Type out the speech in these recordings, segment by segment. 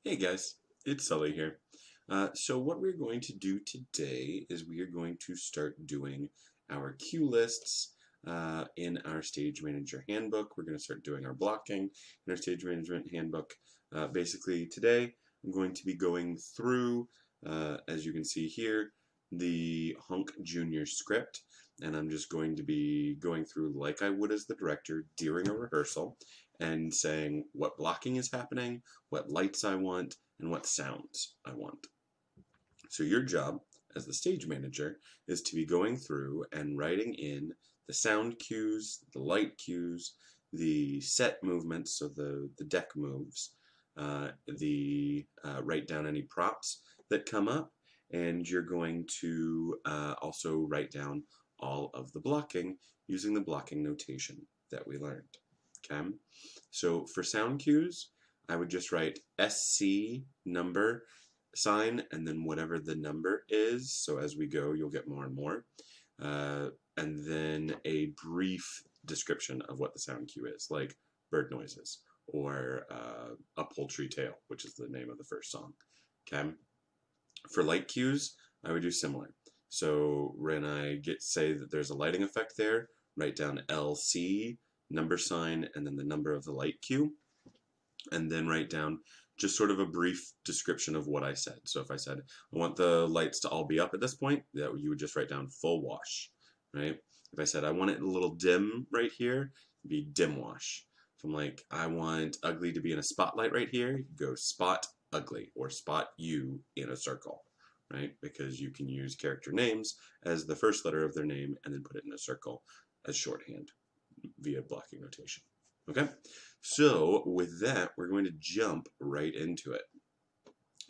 Hey guys, it's Sully here. So what we're going to do today is we are going to start doing our cue lists in our Stage Manager Handbook. We're going to start doing our blocking in our Stage Management Handbook. Basically today I'm going to be going through, as you can see here, the Hunk Junior script, and I'm just going to be going through like I would as the director during a rehearsal and saying what blocking is happening, what lights I want, and what sounds I want. So your job as the stage manager is to be going through and writing in the sound cues, the light cues, the set movements, so the deck moves, write down any props that come up, and you're going to also write down all of the blocking using the blocking notation that we learned. Okay, so for sound cues, I would just write SC number sign and then whatever the number is. So as we go, you'll get more and more. And then a brief description of what the sound cue is, like bird noises or a poultry tale, which is the name of the first song. Okay. For light cues, I would do similar. So when I say that there's a lighting effect there, write down LC, number sign, and then the number of the light cue, and then write down just sort of a brief description of what I said. So if I said, I want the lights to all be up at this point, that you would just write down full wash, right? If I said, I want it a little dim right here, it'd be dim wash. If I'm like, I want ugly to be in a spotlight right here, you go spot ugly or spot you in a circle, right? Because you can use character names as the first letter of their name and then put it in a circle as shorthand via blocking notation. Okay, so with that, we're going to jump right into it.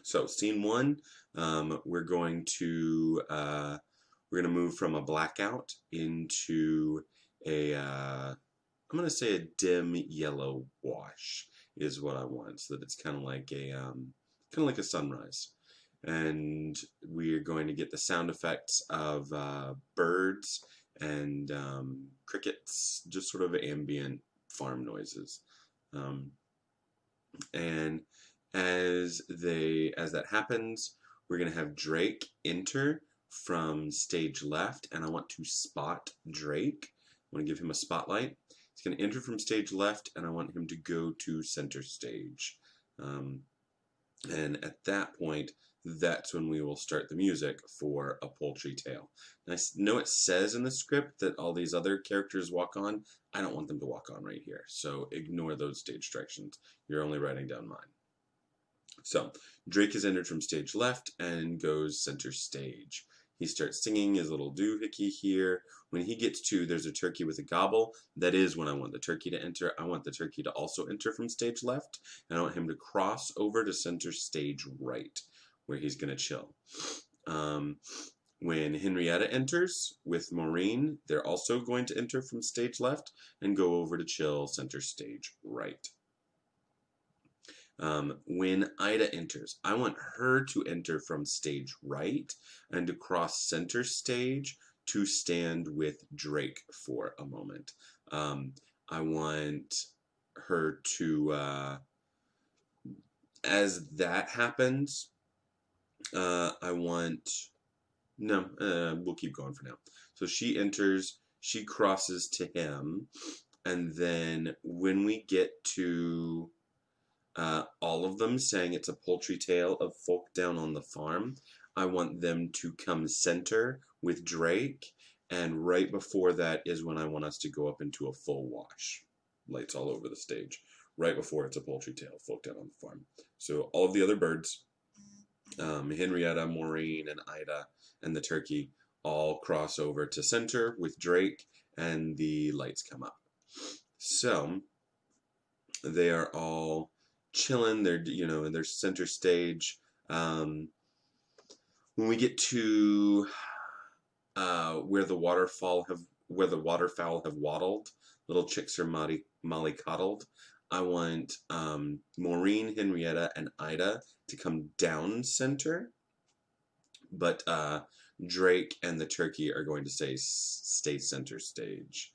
So scene one, we're going to move from a blackout into I'm going to say a dim yellow wash is what I want, so that it's kind of like a sunrise. And we're going to get the sound effects of birds and crickets, just sort of ambient farm noises. Um, and as that happens, we're gonna have Drake enter from stage left, and I want to spot Drake. I want to give him a spotlight. He's gonna enter from stage left, and I want him to go to center stage. And at that point, that's when we will start the music for A Poultry Tale. And I know it says in the script that all these other characters walk on. I don't want them to walk on right here, so ignore those stage directions. You're only writing down mine. So Drake has entered from stage left and goes center stage. He starts singing his little doohickey here. When he gets to there's a turkey with a gobble, that is when I want the turkey to enter. I want the turkey to also enter from stage left, and I want him to cross over to center stage right, where he's going to chill. When Henrietta enters with Maureen, they're also going to enter from stage left and go over to chill center stage right. When Ida enters, I want her to enter from stage right and to cross center stage to stand with Drake for a moment. I want her to, as that happens, we'll keep going for now. So she enters, she crosses to him, and then when we get to all of them saying it's a poultry tale of folk down on the farm, I want them to come center with Drake, and right before that is when I want us to go up into a full wash. Lights all over the stage. Right before it's a poultry tale, folk down on the farm. So all of the other birds, Henrietta, Maureen, and Ida, and the turkey all cross over to center with Drake, and the lights come up. So they are all chilling. They're in their center stage. When we get to where the waterfowl have waddled, little chicks are mollycoddled. I want Maureen, Henrietta, and Ida to come down center, but Drake and the turkey are going to stay center stage.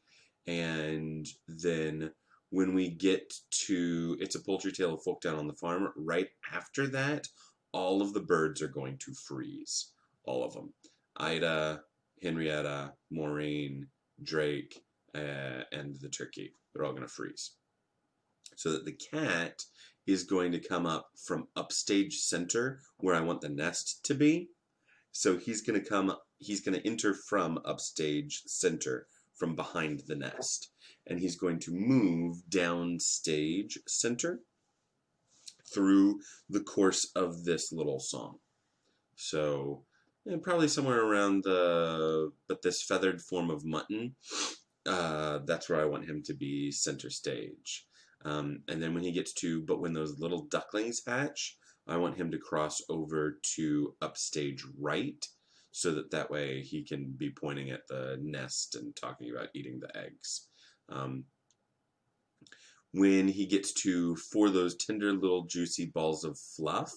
And then when we get to It's a Poultry Tale of Folk Down on the Farm, right after that, all of the birds are going to freeze. All of them. Ida, Henrietta, Maureen, Drake, and the turkey. They're all going to freeze. So that the cat is going to come up from upstage center where I want the nest to be. So he's going to enter from upstage center from behind the nest. And he's going to move downstage center through the course of this little song. So probably somewhere around but this feathered form of mutton, that's where I want him to be center stage. And then when he gets to, but when those little ducklings hatch, I want him to cross over to upstage right, so that way he can be pointing at the nest and talking about eating the eggs. When he gets to, for those tender little juicy balls of fluff,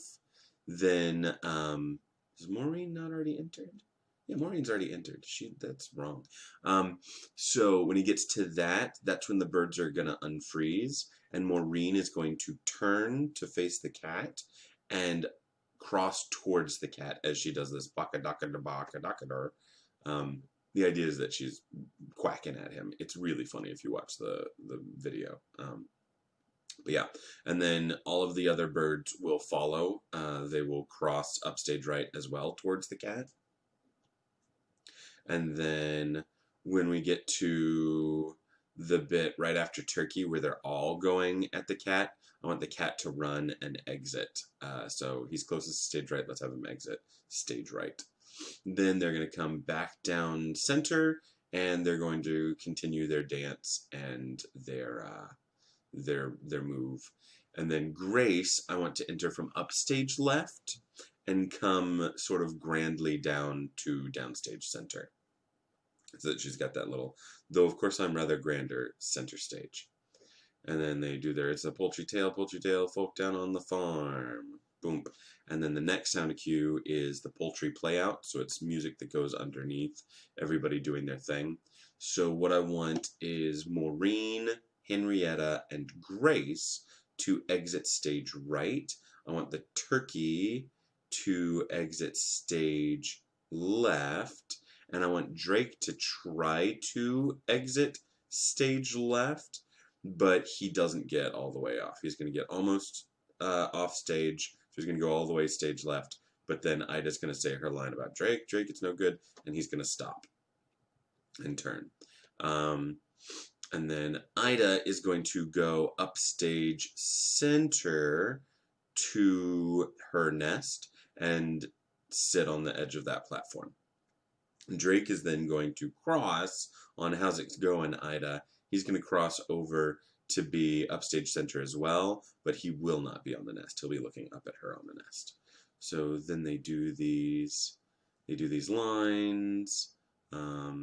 then, is Maureen not already entered? Yeah, Maureen's already entered. That's wrong. So when he gets to that, that's when the birds are going to unfreeze, and Maureen is going to turn to face the cat and cross towards the cat as she does this baka daka da baka daka da. The idea is that she's quacking at him. It's really funny if you watch the video. But yeah, and then all of the other birds will follow. They will cross upstage right as well towards the cat. And then when we get to the bit right after turkey where they're all going at the cat, I want the cat to run and exit. So he's closest to stage right. Let's have him exit stage right. Then they're going to come back down center, and they're going to continue their dance and their move. And then Grace, I want to enter from upstage left and come sort of grandly down to downstage center. So that she's got that little, though of course I'm rather grander, center stage. And then they do It's a Poultry Tale, Folk Down on the Farm. Boom. And then the next sound cue is the poultry play out. So it's music that goes underneath, everybody doing their thing. So what I want is Maureen, Henrietta, and Grace to exit stage right. I want the turkey to exit stage left. And I want Drake to try to exit stage left, but he doesn't get all the way off. He's going to get almost off stage. So he's going to go all the way stage left. But then Ida's going to say her line about Drake, it's no good, and he's going to stop and turn. And then Ida is going to go upstage center to her nest and sit on the edge of that platform. Drake is then going to cross on How's It Going, Ida. He's going to cross over to be upstage center as well, but he will not be on the nest. He'll be looking up at her on the nest. So then they do these lines. A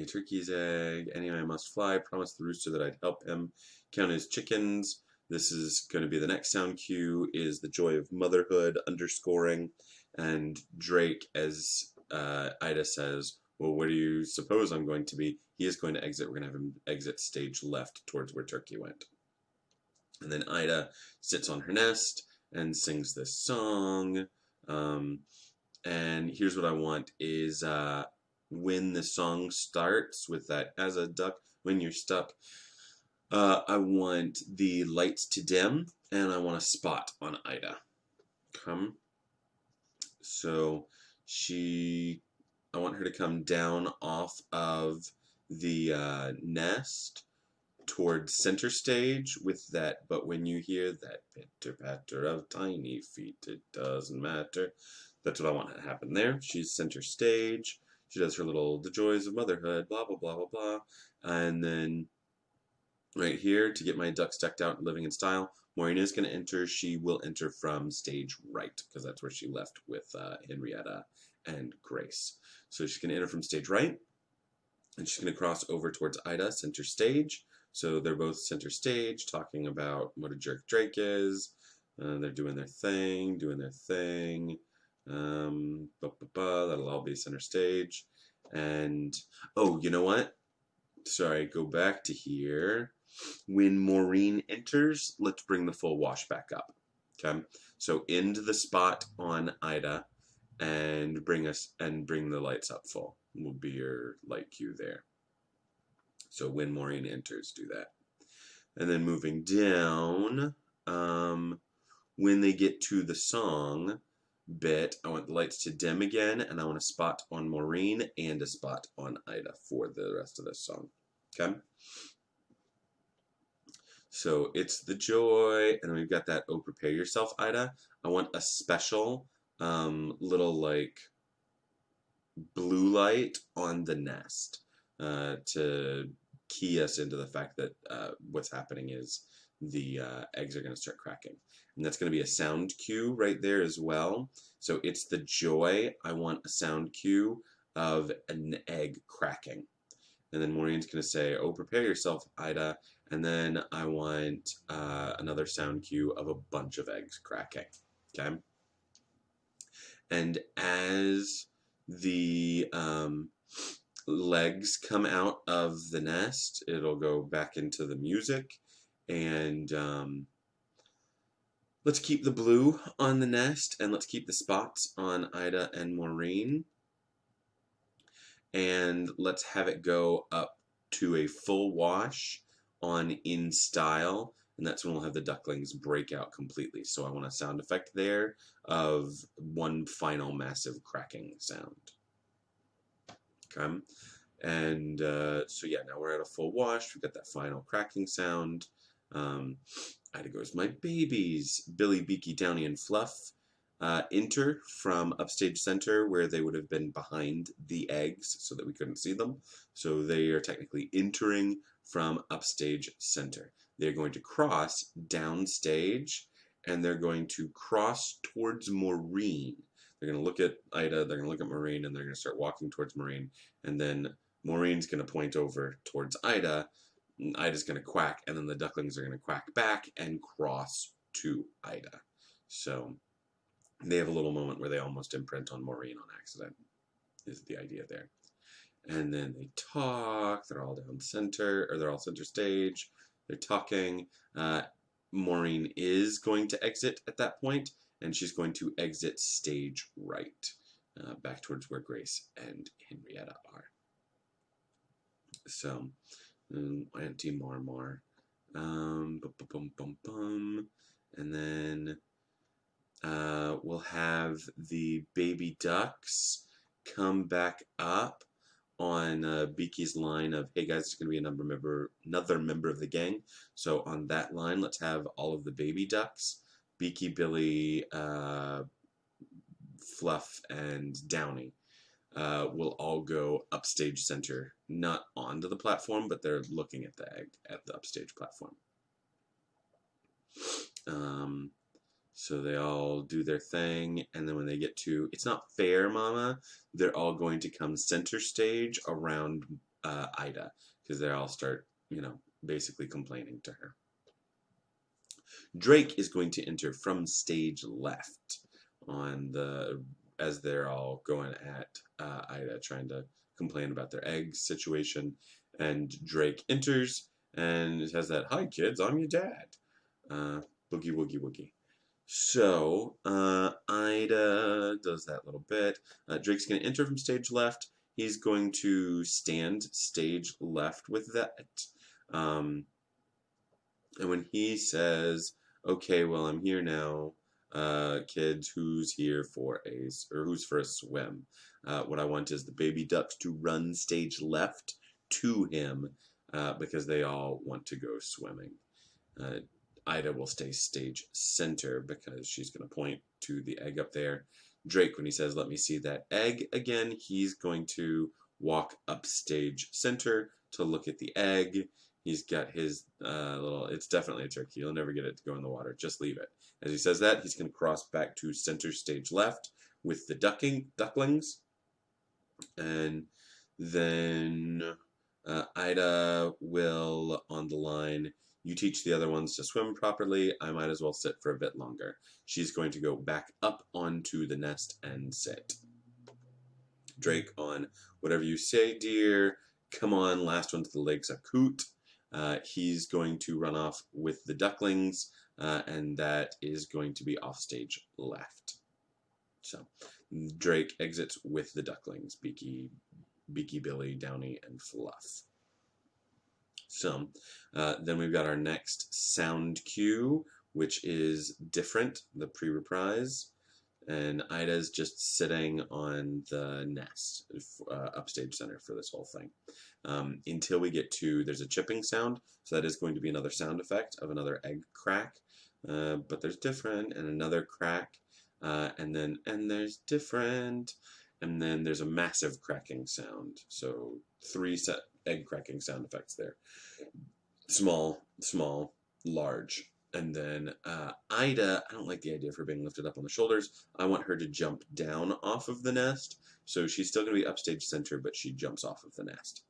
turkey's egg. Anyway, I must fly. Promised the rooster that I'd help him count his chickens. This is going to be the next sound cue, is the joy of motherhood, underscoring. And Drake, as Ida says, well, where do you suppose I'm going to be? He is going to exit. We're going to have him exit stage left towards where turkey went. And then Ida sits on her nest and sings this song. And here's what I want is when the song starts with that, as a duck, when you're stuck, I want the lights to dim, and I want a spot on Ida. So I want her to come down off of the nest towards center stage with that, but when you hear that pitter patter of tiny feet, it doesn't matter. That's what I want to happen there. She's center stage. She does her little, the joys of motherhood, blah, blah, blah, blah, blah. And then right here, to get my ducks decked out and living in style, Maureen is going to enter. She will enter from stage right, because that's where she left with Henrietta and Grace. So she's going to enter from stage right, and she's going to cross over towards Ida, center stage. So they're both center stage, talking about what a jerk Drake is. They're doing their thing, That'll all be center stage. And, oh, you know what? sorry, go back to here. When Maureen enters, let's bring the full wash back up. Okay, so into the spot on Ida, and bring the lights up full. Will be your light cue there. So when Maureen enters, do that. And then moving down, when they get to the song bit, I want the lights to dim again, and I want a spot on Maureen and a spot on Ida for the rest of this song. Okay? So it's the joy, and we've got that, oh, prepare yourself, Ida. I want a special little, like, blue light on the nest to key us into the fact that what's happening is the eggs are going to start cracking. And that's going to be a sound cue right there as well. So it's the joy. I want a sound cue of an egg cracking. And then Maureen's going to say, oh, prepare yourself, Ida. And then I want another sound cue of a bunch of eggs cracking. Okay? And as the legs come out of the nest, it'll go back into the music. And let's keep the blue on the nest, and let's keep the spots on Ida and Maureen. And let's have it go up to a full wash on In Style, and that's when we'll have the ducklings break out completely. So I want a sound effect there of one final massive cracking sound. Okay, and so yeah, now we're at a full wash. We've got that final cracking sound. Ida goes, my babies, Billy, Beaky, Downy, and Fluff enter from upstage center, where they would have been behind the eggs so that we couldn't see them. So they are technically entering from upstage center. They're going to cross downstage, and they're going to cross towards Maureen. They're going to look at Ida, they're going to look at Maureen, and they're going to start walking towards Maureen. And then Maureen's going to point over towards Ida. Ida's going to quack, and then the ducklings are going to quack back and cross to Ida. So they have a little moment where they almost imprint on Maureen on accident, is the idea there. And then they talk, they're all down center, or they're all center stage, they're talking. Maureen is going to exit at that point, and she's going to exit stage right, back towards where Grace and Henrietta are. So, Auntie Marmar. And then we'll have the baby ducks come back up on Beaky's line of, hey guys, there's going to be another member of the gang. So on that line, let's have all of the baby ducks, Beaky, Billy, Fluff, and Downy, will all go upstage center, not onto the platform, but they're looking at the egg at the upstage platform. So they all do their thing, and then when they get to It's Not Fair, Mama, they're all going to come center stage around Ida, because they all start, basically complaining to her. Drake is going to enter from stage left as they're all going at Ida, trying to complain about their egg situation. And Drake enters, and it has that, hi kids, I'm your dad. Boogie, woogie, woogie. So, Ida does that little bit. Drake's going to enter from stage left. He's going to stand stage left with that. And when he says, okay, well, I'm here now, kids, who's for a swim? What I want is the baby ducks to run stage left to him, because they all want to go swimming. Ida will stay stage center because she's going to point to the egg up there. Drake, when he says, let me see that egg again, he's going to walk up stage center to look at the egg. He's got his it's definitely a turkey. You'll never get it to go in the water. Just leave it. As he says that, he's going to cross back to center stage left with the ducklings. And then Ida will, on the line, you teach the other ones to swim properly, I might as well sit for a bit longer. She's going to go back up onto the nest and sit. Drake on, whatever you say, dear, come on, last one to the legs, a coot. He's going to run off with the ducklings, and that is going to be off stage left. So Drake exits with the ducklings, Beaky, Billy, Downy, and Fluff. So then we've got our next sound cue, which is different, the pre-reprise. And Ida's just sitting on the nest, upstage center for this whole thing. Until we get to, there's a chipping sound, so that is going to be another sound effect of another egg crack. But there's different, and another crack, and there's different, and then there's a massive cracking sound. So 3 set egg cracking sound effects there. Small, small, large. And then Ida, I don't like the idea of her being lifted up on the shoulders. I want her to jump down off of the nest. So she's still going to be upstage center, but she jumps off of the nest.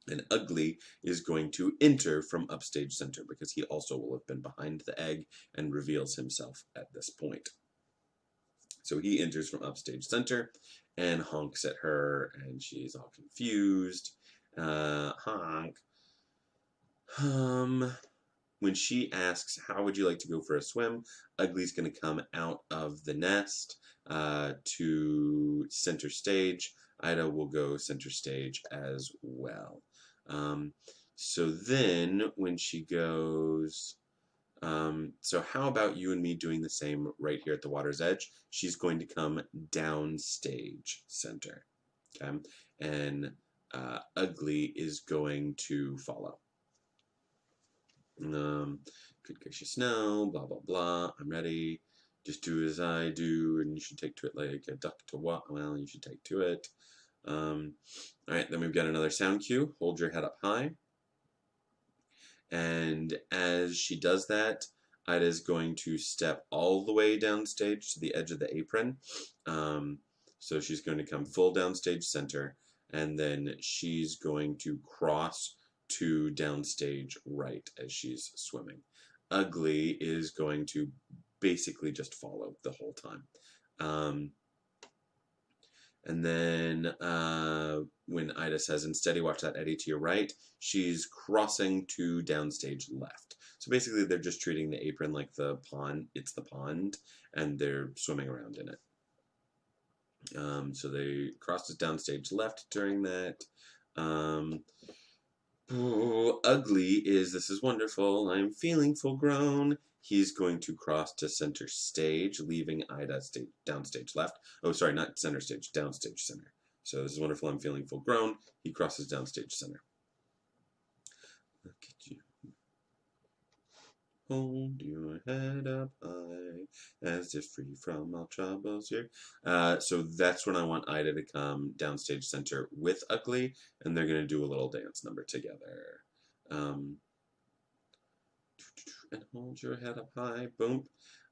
And Ugly is going to enter from upstage center because he also will have been behind the egg and reveals himself at this point. So he enters from upstage center and honks at her, and she's all confused. Honk. When she asks, how would you like to go for a swim, Ugly's going to come out of the nest to center stage. Ida will go center stage as well. So then when she goes, so how about you and me doing the same right here at the water's edge? She's going to come down stage center. Okay? And Ugly is going to follow. Good gracious no, blah blah blah, I'm ready, just do as I do, and you should take to it like a duck to what, well, you should take to it. Alright, then we've got another sound cue, hold your head up high, and as she does that, Ida's going to step all the way downstage to the edge of the apron. So she's going to come full downstage center, and then she's going to cross to downstage right as she's swimming. Ugly is going to basically just follow the whole time. And then when Ida says, instead, watch that eddy to your right, she's crossing to downstage left. So basically they're just treating the apron like the pond. It's the pond, and they're swimming around in it. So they cross to downstage left during that. Ugly is, this is wonderful, I'm feeling full grown. He's going to cross to center stage, leaving Ida downstage left. Oh, sorry, not center stage, downstage center. So this is wonderful, I'm feeling full grown. He crosses downstage center. Look at you. Hold your head up high, as if free from all troubles here. So that's when I want Ida to come downstage center with Ugly, and they're going to do a little dance number together. And hold your head up high, boom.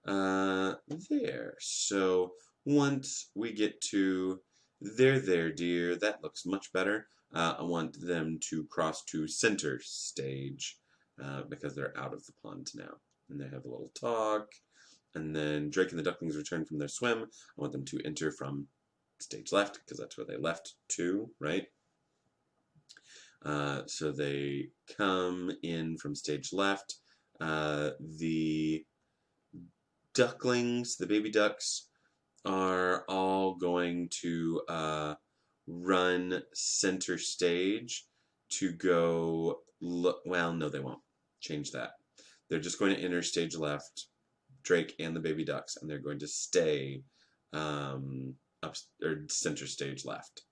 There. So once we get to there, dear, that looks much better. I want them to cross to center stage. Because they're out of the pond now. And they have a little talk. And then Drake and the ducklings return from their swim. I want them to enter from stage left, because that's where they left to, right? So they come in from stage left. The ducklings, the baby ducks, are all going to run center stage to go well, no, they won't. Change that. They're just going to enter stage left, Drake and the baby ducks, and they're going to stay up or center stage left.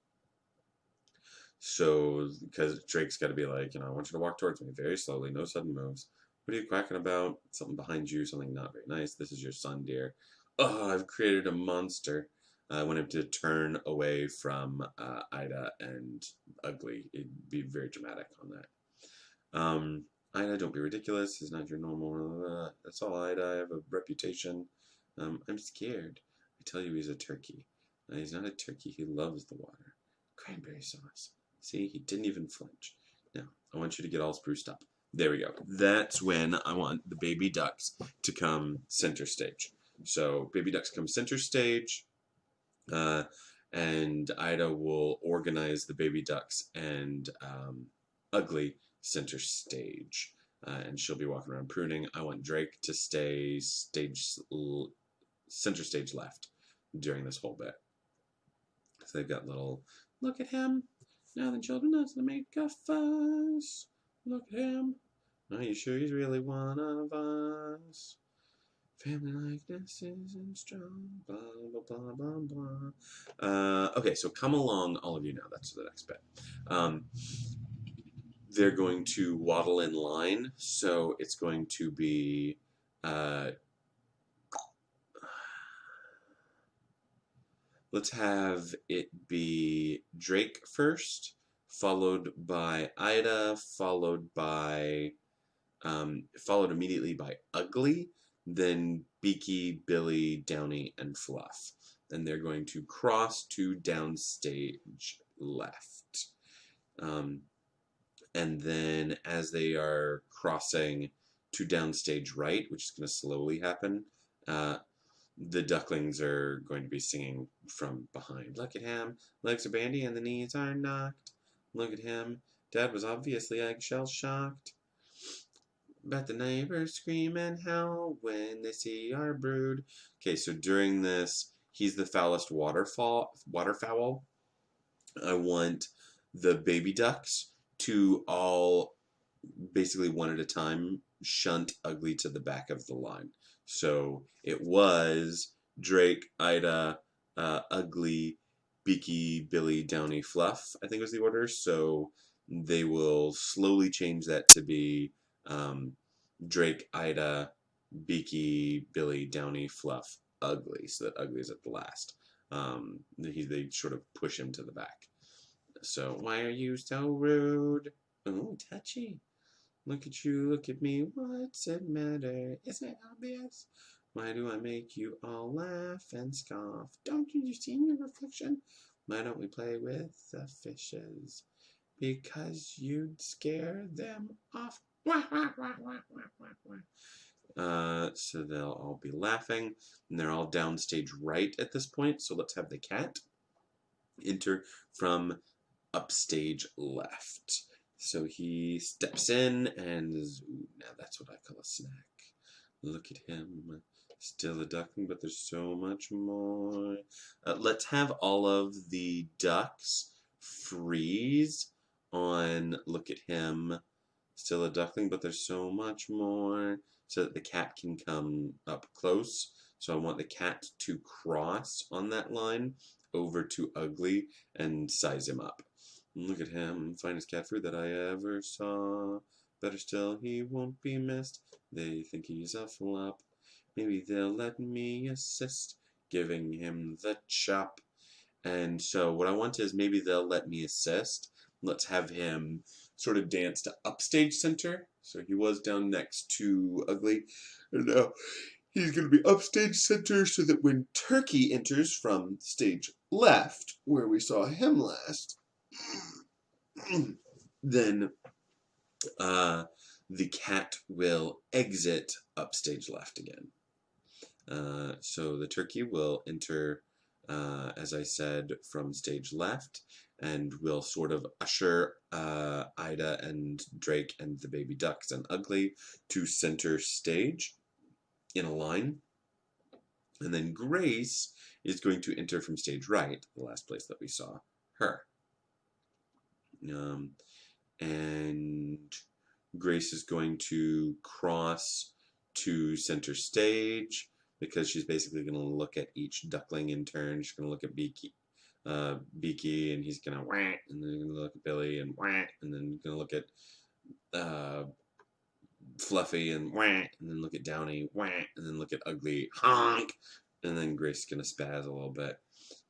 So, because Drake's got to be like, I want you to walk towards me very slowly, no sudden moves. What are you quacking about? Something behind you, something not very nice. This is your son, dear. Oh, I've created a monster. I want him to turn away from Ida and Ugly. It'd be very dramatic on that. Ida, don't be ridiculous. He's not your normal. That's all, Ida. I have a reputation. I'm scared. I tell you, he's a turkey. He's not a turkey. He loves the water. Cranberry sauce. See, he didn't even flinch. Now, I want you to get all spruced up. There we go. That's when I want the baby ducks to come center stage. So, baby ducks come center stage. and Ida will organize the baby ducks and Ugly center stage. And she'll be walking around pruning. I want Drake to stay center stage left during this whole bit. So they've got little, look at him. Now the children know to make a fuss. Look at him. Are you sure he's really one of us? Family likeness isn't strong. Blah, blah, blah, blah, blah. Okay, so come along, all of you now. That's the next bit. They're going to waddle in line. So it's going to be let's have it be Drake first, followed by Ida, followed immediately by Ugly, then Beaky, Billy, Downy, and Fluff. And they're going to cross to downstage left. And then as they are crossing to downstage right, which is going to slowly happen, the ducklings are going to be singing from behind. Look at him, legs are bandy and the knees are knocked. Look at him, Dad was obviously eggshell shocked. But the neighbors scream and howl when they see our brood. Okay, so during this, he's the foulest waterfowl. I want the baby ducks to all, basically one at a time, shunt Ugly to the back of the line. So it was Drake, Ida, Ugly, Beaky, Billy, Downy, Fluff, I think was the order. So they will slowly change that to be Drake, Ida, Beaky, Billy, Downy, Fluff, Ugly, so that Ugly is at the last. They sort of push him to the back. So, why are you so rude? Oh, touchy. Look at you, look at me, what's it matter? Isn't it obvious? Why do I make you all laugh and scoff? Don't you see your reflection? Why don't we play with the fishes? Because you'd scare them off. So they'll all be laughing, and they're all downstage right at this point. So let's have the cat enter from upstage left. So he steps in and now that's what I call a snack. Look at him, still a duckling, but there's so much more. Let's have all of the ducks freeze on look at him, still a duckling, but there's so much more, so that the cat can come up close. So I want the cat to cross on that line over to Ugly and size him up. Look at him, finest cat food that I ever saw. Better still, he won't be missed. They think he's a flop. Maybe they'll let me assist, giving him the chop. And so what I want is maybe they'll let me assist. Let's have him sort of dance to upstage center. So he was down next to Ugly. And now he's going to be upstage center so that when Turkey enters from stage left, where we saw him last, then the cat will exit upstage left again. So the turkey will enter, as I said, from stage left, and will sort of usher Ida and Drake and the baby ducks and Ugly to center stage in a line. And then Grace is going to enter from stage right, the last place that we saw her. And Grace is going to cross to center stage because she's basically going to look at each duckling in turn. She's going to look at Beaky, and he's going to whack, and then going to look at Billy and whack, and then going to look at Fluffy and whack, and then look at Downy, whack, and then look at Ugly, honk, and then Grace is going to spaz a little bit.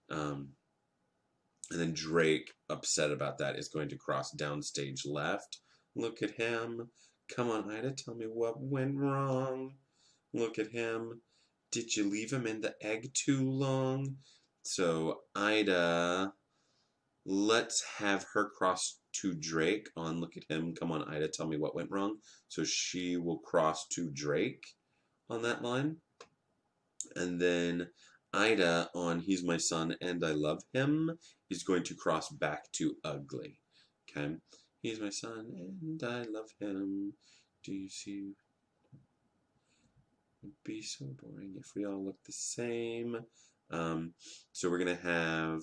And then Drake, upset about that, is going to cross downstage left. Look at him. Come on, Ida, tell me what went wrong. Look at him. Did you leave him in the egg too long? So, Ida, let's have her cross to Drake on look at him. Come on, Ida, tell me what went wrong. So she will cross to Drake on that line. And then Ida on He's My Son and I Love Him is going to cross back to ugly. Okay? He's my son and I love him. Do you see? It'd be so boring if we all look the same. So we're going to have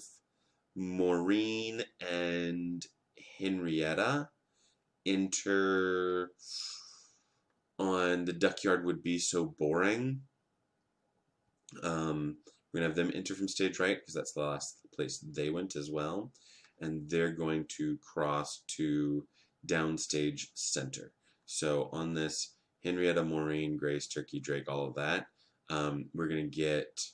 Maureen and Henrietta enter on The Duckyard Would Be So Boring. We're going to have them enter from stage right because that's the last place they went as well. And they're going to cross to downstage center. So on this Henrietta, Maureen, Grace, Turkey, Drake, all of that, we're going to get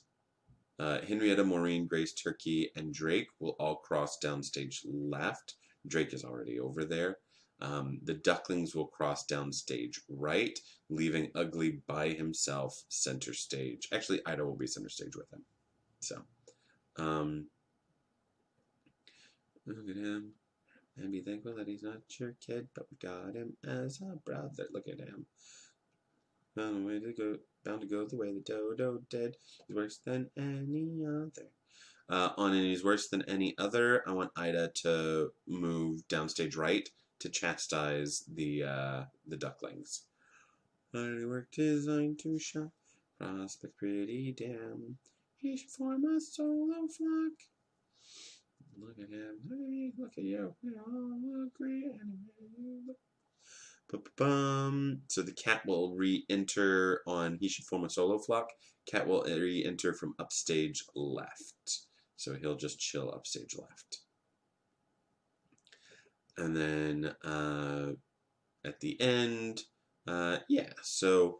Henrietta, Maureen, Grace, Turkey, and Drake will all cross downstage left. Drake is already over there. The ducklings will cross downstage right, leaving Ugly by himself center stage. Actually, Ida will be center stage with him. So, look at him and be thankful that he's not your kid, but we got him as a brother. Look at him. Bound to go the way the dodo did. He's worse than any other. On and He's Worse Than Any Other, I want Ida to move downstage right to chastise the ducklings. I worked designed to shine, prospect pretty damn. He should form a solo flock. Look at him, hey, look at you, we all agree anyway. So the cat will re-enter on He Should Form a Solo Flock. Cat will re-enter from upstage left. So he'll just chill upstage left. And then at the end, yeah, so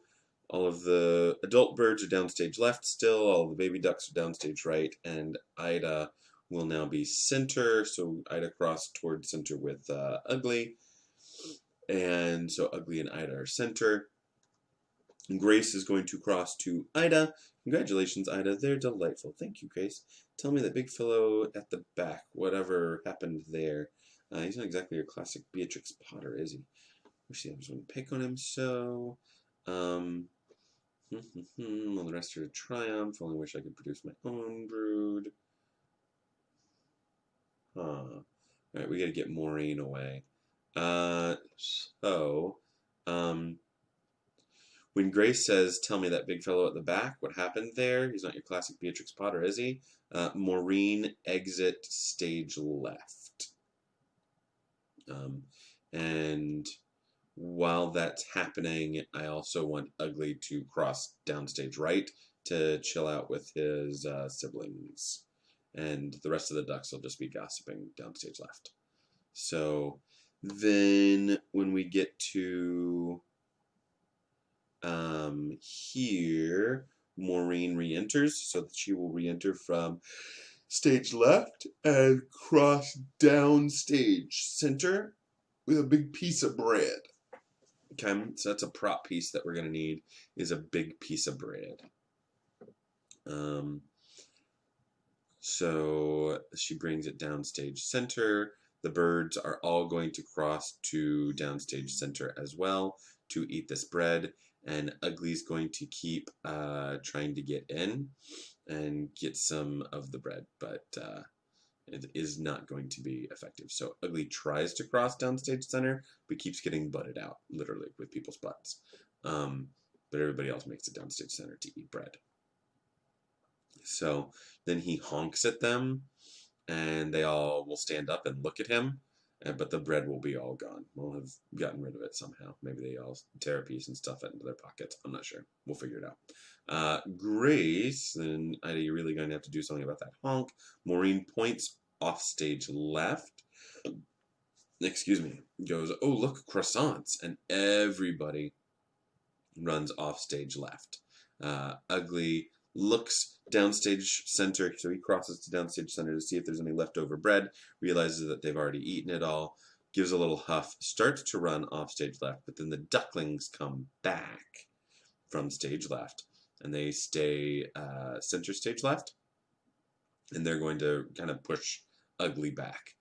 all of the adult birds are downstage left still, all of the baby ducks are downstage right, and Ida will now be center, so Ida crossed towards center with Ugly, and so Ugly and Ida are center. Grace is going to cross to Ida. Congratulations, Ida. They're delightful. Thank you, Grace. Tell me that big fellow at the back, whatever happened there. He's not exactly your classic Beatrix Potter, is he? Wish the others wouldn't pick on him so. Well, the rest are a triumph. Only wish I could produce my own brood. Alright, we gotta get Maureen away. When Grace says, tell me that big fellow at the back, what happened there? He's not your classic Beatrix Potter, is he? Maureen, exit stage left. And while that's happening, I also want Ugly to cross downstage right to chill out with his siblings. And the rest of the ducks will just be gossiping downstage left. So then when we get to here, Maureen re-enters, so that she will re-enter from stage left and cross downstage center with a big piece of bread. Okay, so that's a prop piece that we're going to need, is a big piece of bread. So she brings it downstage center. The birds are all going to cross to downstage center as well to eat this bread. And Ugly's going to keep trying to get in and get some of the bread, but it is not going to be effective. So Ugly tries to cross downstage center, but keeps getting butted out, literally, with people's butts. But everybody else makes it downstage center to eat bread. So then he honks at them, and they all will stand up and look at him, but the bread will be all gone. We'll have gotten rid of it somehow. Maybe they all tear a piece and stuff it into their pockets. I'm not sure. We'll figure it out. Grace, and Ida, you're really going to have to do something about that honk. Maureen points off stage left. Excuse me. Goes, oh, look, croissants. And everybody runs off stage left. Ugly looks downstage center, so he crosses to downstage center to see if there's any leftover bread, realizes that they've already eaten it all, gives a little huff, starts to run off stage left, but then the ducklings come back from stage left, and they stay center stage left, and they're going to kind of push Ugly back.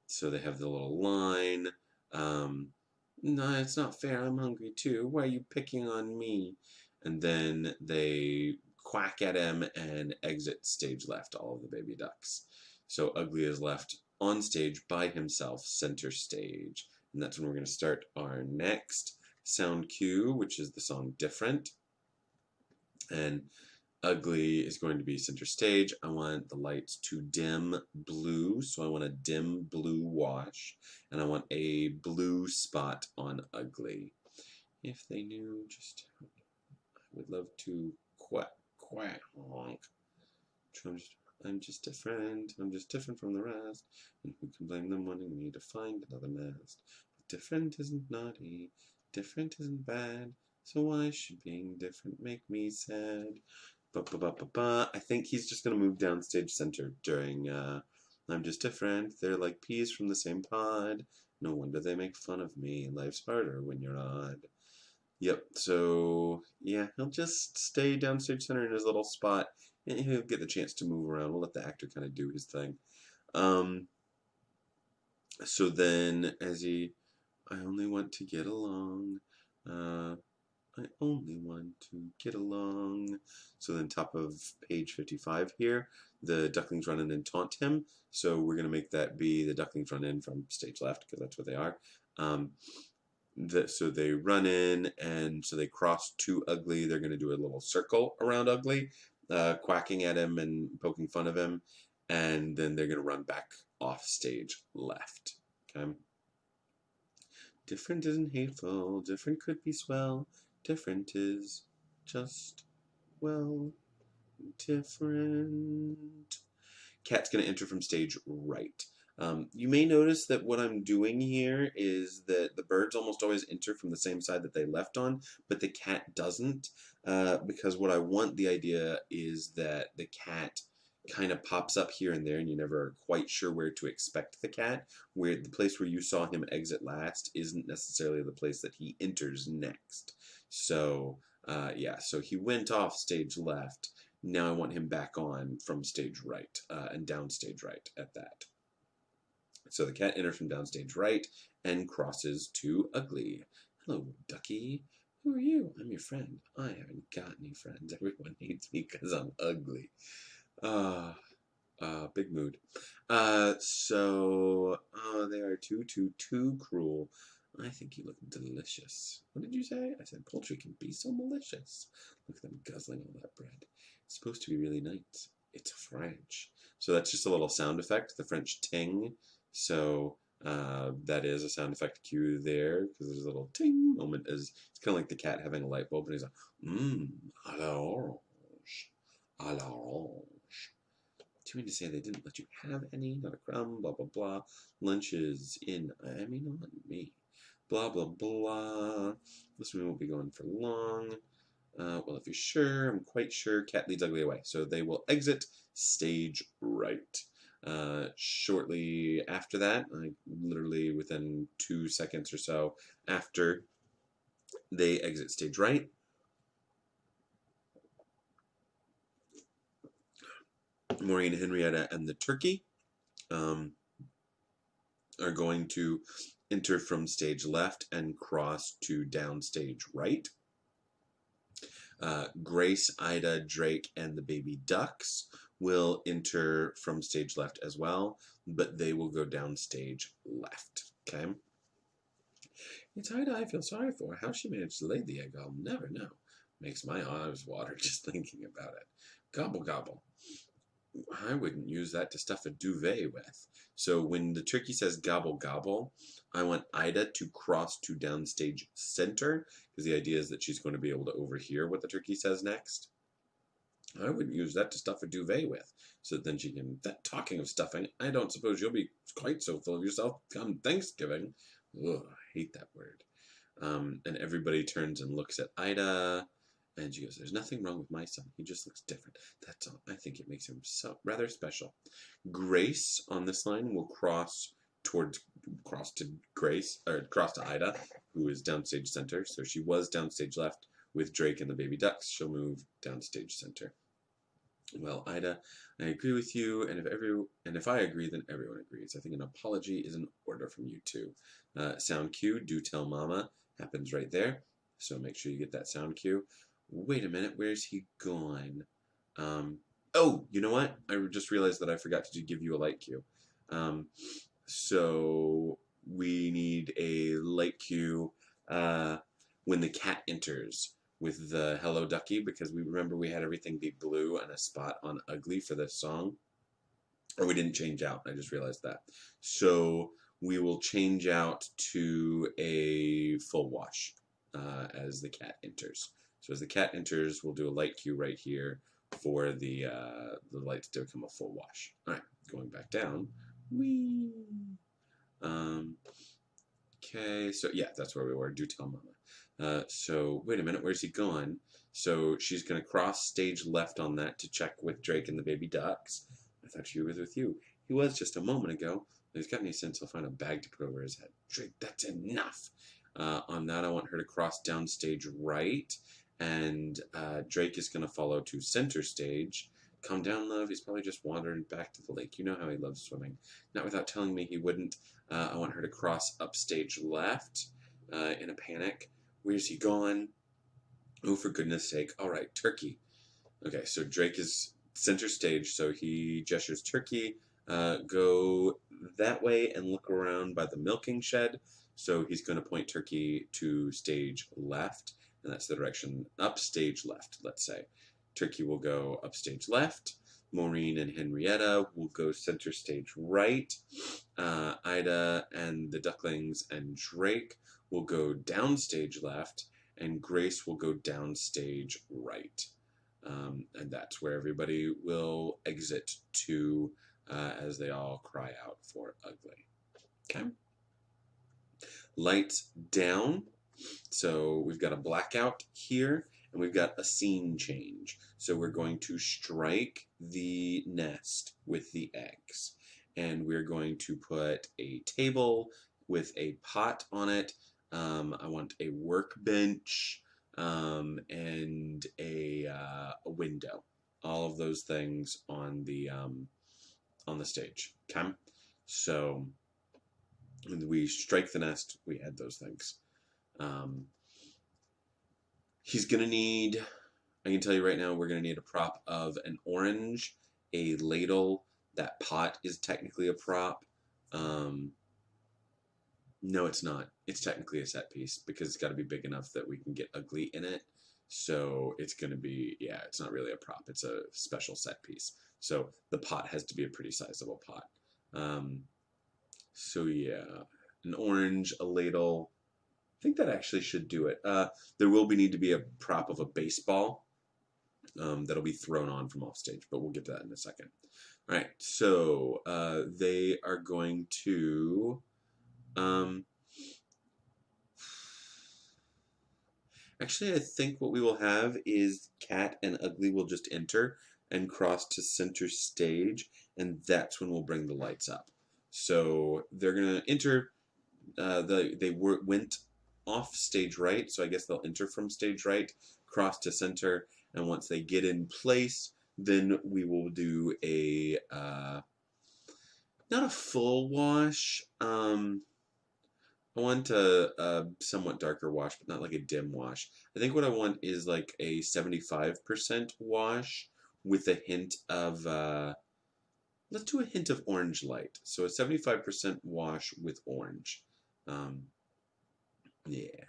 So they have the little line, no, it's not fair, I'm hungry too, why are you picking on me? And then they quack at him and exit stage left, all of the baby ducks. So Ugly is left on stage by himself, center stage. And that's when we're going to start our next sound cue, which is the song Different. And Ugly is going to be center stage. I want the lights to dim blue, so I want a dim blue wash, and I want a blue spot on Ugly. If they knew just how I would love to quack, quack, honk. I'm just different. I'm just different from the rest. And who can blame them wanting me to find another nest? But different isn't naughty. Different isn't bad. So why should being different make me sad? I think he's just going to move down stage center during I'm just different. They're like peas from the same pod. No wonder they make fun of me. Life's harder when you're odd. Yep, so yeah, he'll just stay down stage center in his little spot, and he'll get the chance to move around. We'll let the actor kind of do his thing. So then, I only want to get along. I only want to get along. So then top of page 55 here, the ducklings run in and taunt him. So we're going to make that be the ducklings run in from stage left, because that's what they are. So they run in, and so they cross to Ugly. They're going to do a little circle around Ugly, quacking at him and poking fun of him. And then they're going to run back off stage left. Okay. Different isn't hateful. Different could be swell. Different is just, well, different. Cat's going to enter from stage right. You may notice that what I'm doing here is that the birds almost always enter from the same side that they left on, but the cat doesn't, because what I want, the idea is that the cat kind of pops up here and there, and you're never quite sure where to expect the cat, where the place where you saw him exit last isn't necessarily the place that he enters next. So, yeah, so he went off stage left. Now I want him back on from stage right, and down stage right at that. So the cat enters from downstage right and crosses to Ugly. Hello, Ducky. Who are you? I'm your friend. I haven't got any friends. Everyone hates me because I'm ugly. Big mood. They are too cruel. I think you look delicious. What did you say? I said poultry can be so malicious. Look at them guzzling all that bread. It's supposed to be really nice. It's French. So that's just a little sound effect, the French ting. So that is a sound effect cue there, because there's a little ting moment. It's kind of like the cat having a light bulb, and he's like, à la orange, à la orange. Do you mean to say they didn't let you have any? Not a crumb, blah, blah, blah. Lunch is in, I mean, on me. Blah, blah, blah. This one won't be going for long. Well, if you're sure, I'm quite sure, cat leads Ugly away. So they will exit stage right. Shortly after that, like literally within 2 seconds or so after they exit stage right, Maureen, Henrietta, and the turkey are going to enter from stage left and cross to down stage right. Grace, Ida, Drake, and the baby ducks will enter from stage left as well, but they will go down stage left. Okay? It's Ida I feel sorry for. How she managed to lay the egg, I'll never know. Makes my eyes water just thinking about it. Gobble, gobble. I wouldn't use that to stuff a duvet with. So when the turkey says gobble, gobble, I want Ida to cross to downstage center, because the idea is that she's going to be able to overhear what the turkey says next. I wouldn't use that to stuff a duvet with. So then she can, talking of stuffing, I don't suppose you'll be quite so full of yourself come Thanksgiving. Ugh, I hate that word. And everybody turns and looks at Ida. And she goes, there's nothing wrong with my son. He just looks different. That's all. I think it makes him so rather special. Grace on this line will cross to Grace, or cross to Ida, who is downstage center. So she was downstage left with Drake and the baby ducks. She'll move downstage center. Well, Ida, I agree with you, and if I agree, then everyone agrees. I think an apology is in order from you too. Sound cue, do tell mama, happens right there. So make sure you get that sound cue. Wait a minute, where's he gone? Oh, you know what? I just realized that I forgot to give you a light cue. So we need a light cue when the cat enters with the Hello Ducky, because we remember we had everything be blue and a spot on ugly for this song. Or we didn't change out. I just realized that. So we will change out to a full wash as the cat enters. So as the cat enters, we'll do a light cue right here for the lights to become a full wash. All right, going back down. Whee! Okay, so yeah, that's where we were. Do tell Mama. So wait a minute, where's he gone? So she's gonna cross stage left on that to check with Drake and the baby ducks. I thought she was with you. He was just a moment ago. If he's got any sense, he'll find a bag to put over his head. Drake, that's enough. On that, I want her to cross down stage right, and Drake is gonna follow to center stage. Calm down, love. He's probably just wandering back to the lake. You know how he loves swimming. Not without telling me he wouldn't. I want her to cross upstage left in a panic. Where's he gone? Oh, for goodness sake. All right, Turkey. Okay, so Drake is center stage, so he gestures Turkey. Go that way and look around by the milking shed. So he's going to point Turkey to stage left, and that's the direction upstage left, let's say. Turkey will go upstage left. Maureen and Henrietta will go center stage right. Ida and the ducklings and Drake will go downstage left, and Grace will go downstage right. And that's where everybody will exit to as they all cry out for ugly. Okay. Lights down. So we've got a blackout here, and we've got a scene change. So we're going to strike the nest with the eggs, and we're going to put a table with a pot on it. I want a workbench and a window. All of those things on the stage. Okay, so when we strike the nest, we add those things. He's gonna need, I can tell you right now, we're gonna need a prop of an orange, a ladle. That pot is technically a prop. No, it's not. It's technically a set piece because it's got to be big enough that we can get ugly in it. So it's going to be, yeah, it's not really a prop. It's a special set piece. So the pot has to be a pretty sizable pot. So yeah, an orange, a ladle. I think that actually should do it. There will need to be a prop of a baseball that'll be thrown on from off stage, but we'll get to that in a second. All right, so they are going to... actually, I think what we will have is Cat and Ugly will just enter and cross to center stage, and that's when we'll bring the lights up. So they're gonna enter. They went off stage right, so I guess they'll enter from stage right, cross to center, and once they get in place, then we will do a not a full wash. I want a somewhat darker wash, but not like a dim wash. I think what I want is like a 75% wash with a hint of, let's do a hint of orange light. So a 75% wash with orange. Yeah.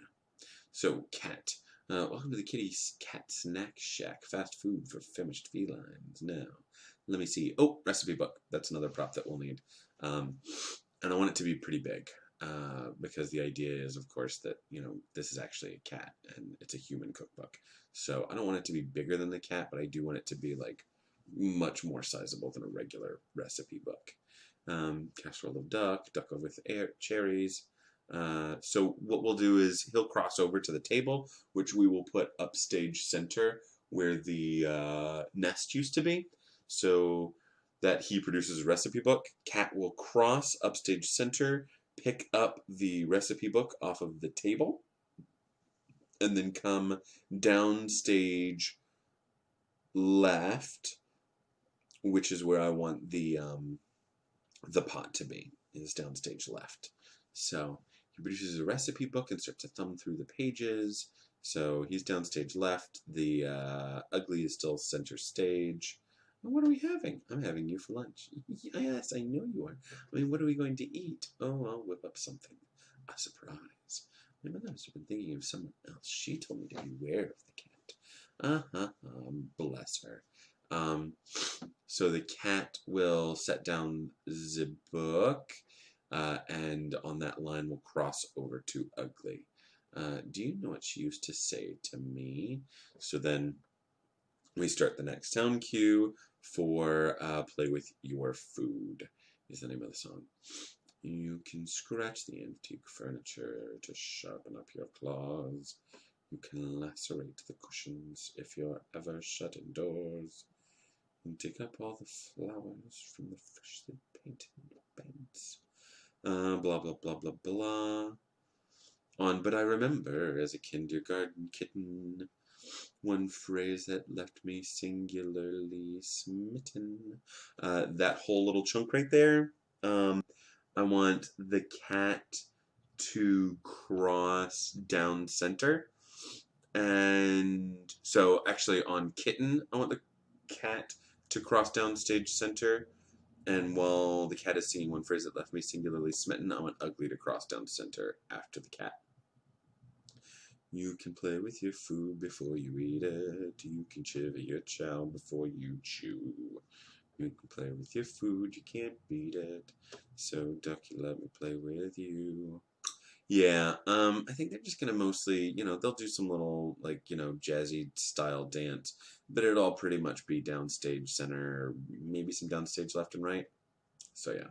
So, Cat. Welcome to the Kitty's Cat Snack Shack. Fast food for famished felines. Now, let me see. Oh, recipe book. That's another prop that we'll need. And I want it to be pretty big. Because the idea is, of course, that, you know, this is actually a cat and it's a human cookbook. So I don't want it to be bigger than the cat, but I do want it to be like much more sizable than a regular recipe book. Casserole of duck with cherries. So what we'll do is he'll cross over to the table, which we will put upstage center where the nest used to be. So that he produces a recipe book. Cat will cross upstage center, pick up the recipe book off of the table, and then come down stage left, which is where I want the pot to be, is downstage left. So he produces a recipe book and starts to thumb through the pages. So he's downstage left. The ugly is still center stage. What are we having? I'm having you for lunch. Yes, I know you are. I mean, what are we going to eat? Oh, I'll whip up something. A surprise. My mother must have been thinking of someone else. She told me to beware of the cat. Bless her. So the cat will set down the book, and on that line will cross over to ugly. Do you know what she used to say to me? So then we start the next sound cue for Play With Your Food is the name of the song. You can scratch the antique furniture to sharpen up your claws. You can lacerate the cushions if you're ever shut indoors. And dig up all the flowers from the freshly painted beds. Blah, blah, blah, blah, blah. But I remember as a kindergarten kitten, one phrase that left me singularly smitten. That whole little chunk right there. I want the cat to cross down center. And so actually on kitten, I want the cat to cross down stage center. And while the cat is singing one phrase that left me singularly smitten, I want ugly to cross down center after the cat. You can play with your food before you eat it. You can chiv your chow before you chew. You can play with your food, you can't beat it. So, ducky, let me play with you. Yeah, I think they're just gonna mostly, they'll do some little, like, jazzy style dance, but it'll all pretty much be downstage center, maybe some downstage left and right. So, yeah.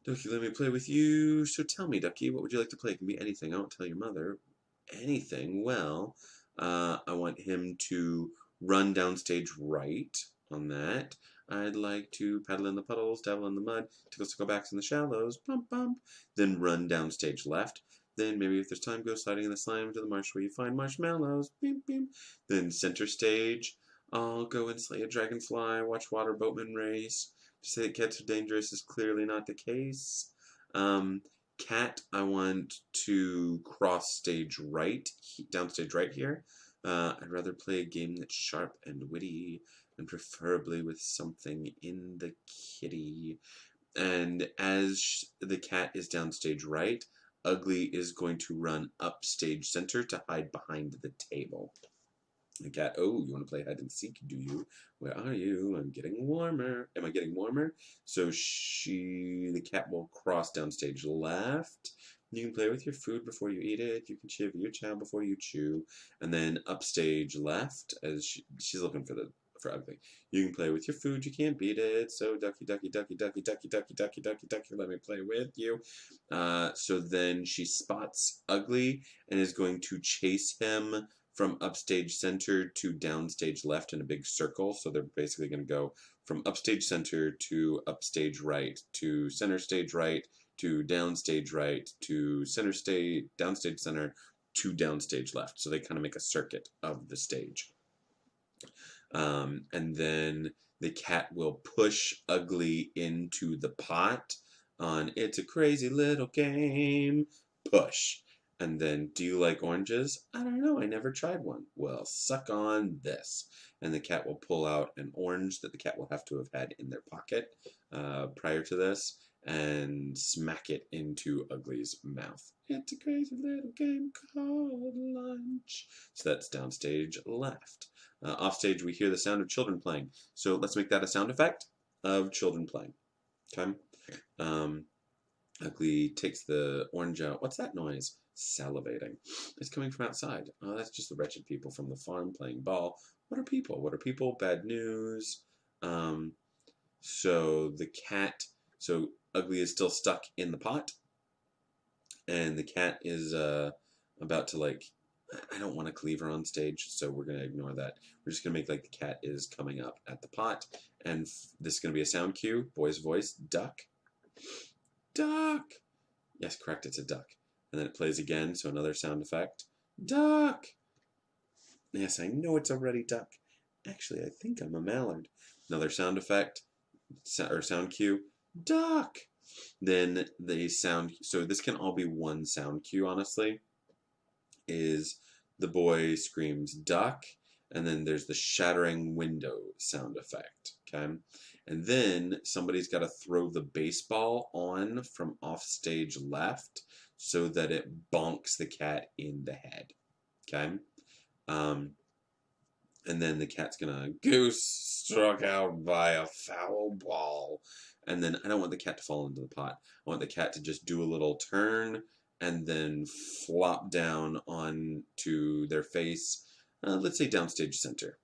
Ducky, let me play with you. So tell me, Ducky, what would you like to play? It can be anything. I won't tell your mother. Anything. Well, I want him to run downstage right on that. I'd like to paddle in the puddles, dabble in the mud, tickle backs in the shallows, bump bump. Then run downstage left. Then maybe if there's time, go sliding in the slime to the marsh where you find marshmallows. Beam beam. Then center stage. I'll go and slay a dragonfly, watch water boatmen race. To say that cats are dangerous is clearly not the case. Cat, I want to cross stage right, downstage right here. I'd rather play a game that's sharp and witty, and preferably with something in the kitty. And as the cat is downstage right, Ugly is going to run up stage center to hide behind the table. The cat, oh, you want to play hide and seek, do you? Where are you? I'm getting warmer. Am I getting warmer? So the cat will cross downstage left. You can play with your food before you eat it. You can chiv your chow before you chew. And then upstage left, as she's looking for Ugly. You can play with your food, you can't beat it. So ducky, ducky, ducky, ducky, ducky, ducky, ducky, ducky, ducky, let me play with you. So then she spots Ugly and is going to chase him from upstage center to downstage left in a big circle. So they're basically going to go from upstage center to upstage right to center stage right to downstage right to center stage, downstage center to downstage left. So they kind of make a circuit of the stage. And then the cat will push Ugly into the pot on It's a Crazy Little Game. Push. And then, do you like oranges? I don't know, I never tried one. Well, suck on this. And the cat will pull out an orange that the cat will have to have had in their pocket prior to this and smack it into Ugly's mouth. It's a crazy little game called lunch. So that's downstage left. Offstage, we hear the sound of children playing. So let's make that a sound effect of children playing. Okay? Ugly takes the orange out. What's that noise? Salivating. It's coming from outside. Oh, that's just the wretched people from the farm playing ball. What are people? What are people? Bad news. So Ugly is still stuck in the pot. And the cat is about to, like, I don't want a cleaver on stage, so we're going to ignore that. We're just going to make like the cat is coming up at the pot. And this is going to be a sound cue. Boy's voice. Duck. Duck. Yes, correct. It's a duck. And then it plays again, so another sound effect. Duck. Yes, I know it's already duck. Actually, I think I'm a mallard. Another sound effect, or sound cue. Duck. Then the sound, so this can all be one sound cue, honestly. is the boy screams duck, and then there's the shattering window sound effect, okay? And then somebody's got to throw the baseball on from off stage left so that it bonks the cat in the head, okay? And then the cat's gonna goose struck out by a foul ball. And then I don't want the cat to fall into the pot. I want the cat to just do a little turn and then flop down onto their face, let's say downstage center.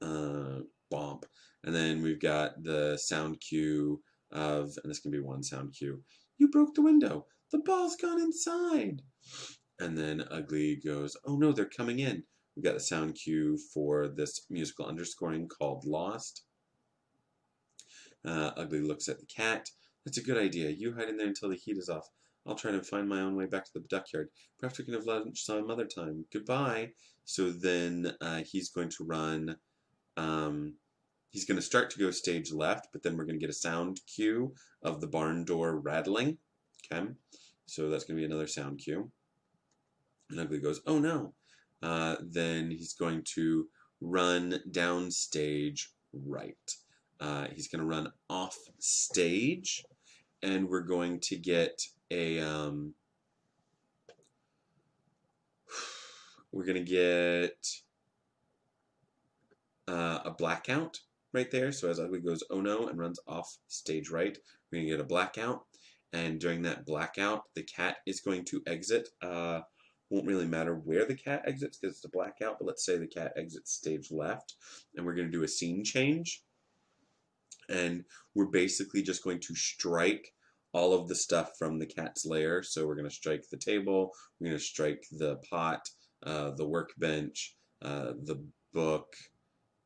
Bomp. And then we've got the sound cue of, and this can be one sound cue, you broke the window. The ball's gone inside. And then Ugly goes, oh no, they're coming in. We've got the sound cue for this musical underscoring called Lost. Ugly looks at the cat. That's a good idea. You hide in there until the heat is off. I'll try to find my own way back to the duck yard. Perhaps we can have lunch some other time. Goodbye. So then he's going to run. He's going to start to go stage left, but then we're going to get a sound cue of the barn door rattling. Okay. So that's going to be another sound cue. And Ugly goes, oh no. Then he's going to run down stage right. He's going to run off stage, and we're going to get a blackout right there. So as Ugly goes, oh no, and runs off stage right, we're going to get a blackout. And during that blackout, the cat is going to exit. Won't really matter where the cat exits because it's a blackout, but let's say the cat exits stage left, and we're going to do a scene change. And we're basically just going to strike all of the stuff from the cat's lair. So we're going to strike the table, we're going to strike the pot, the workbench, the book,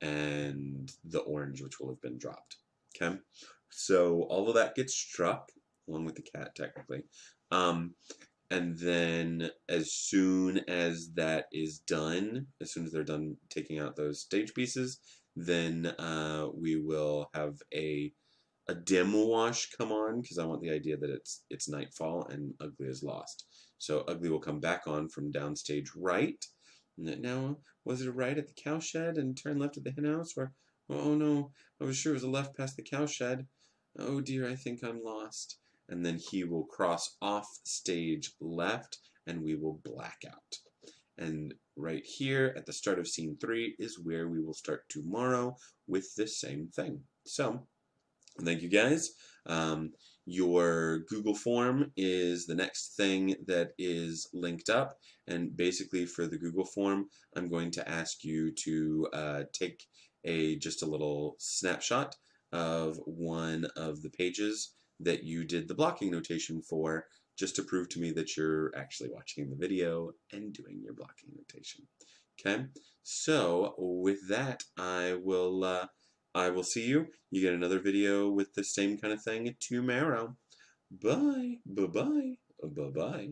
and the orange, which will have been dropped. Okay? So all of that gets struck, along with the cat, technically. And then as soon as that is done, as soon as they're done taking out those stage pieces, then we will have a dim wash come on, because I want the idea that it's nightfall and Ugly is lost. So Ugly will come back on from downstage right. Now, was it a right at the cowshed and turn left at the henhouse? Or, oh no, I was sure it was a left past the cowshed. Oh dear, I think I'm lost. And then he will cross off stage left, and we will black out. And right here at the start of scene 3 is where we will start tomorrow with the same thing. So, thank you guys. Your Google form is the next thing that is linked up. And basically for the Google form, I'm going to ask you to take just a little snapshot of one of the pages that you did the blocking notation for, just to prove to me that you're actually watching the video and doing your blocking notation. Okay, so with that, I will see you. You get another video with the same kind of thing tomorrow. Bye, bye-bye, bye-bye.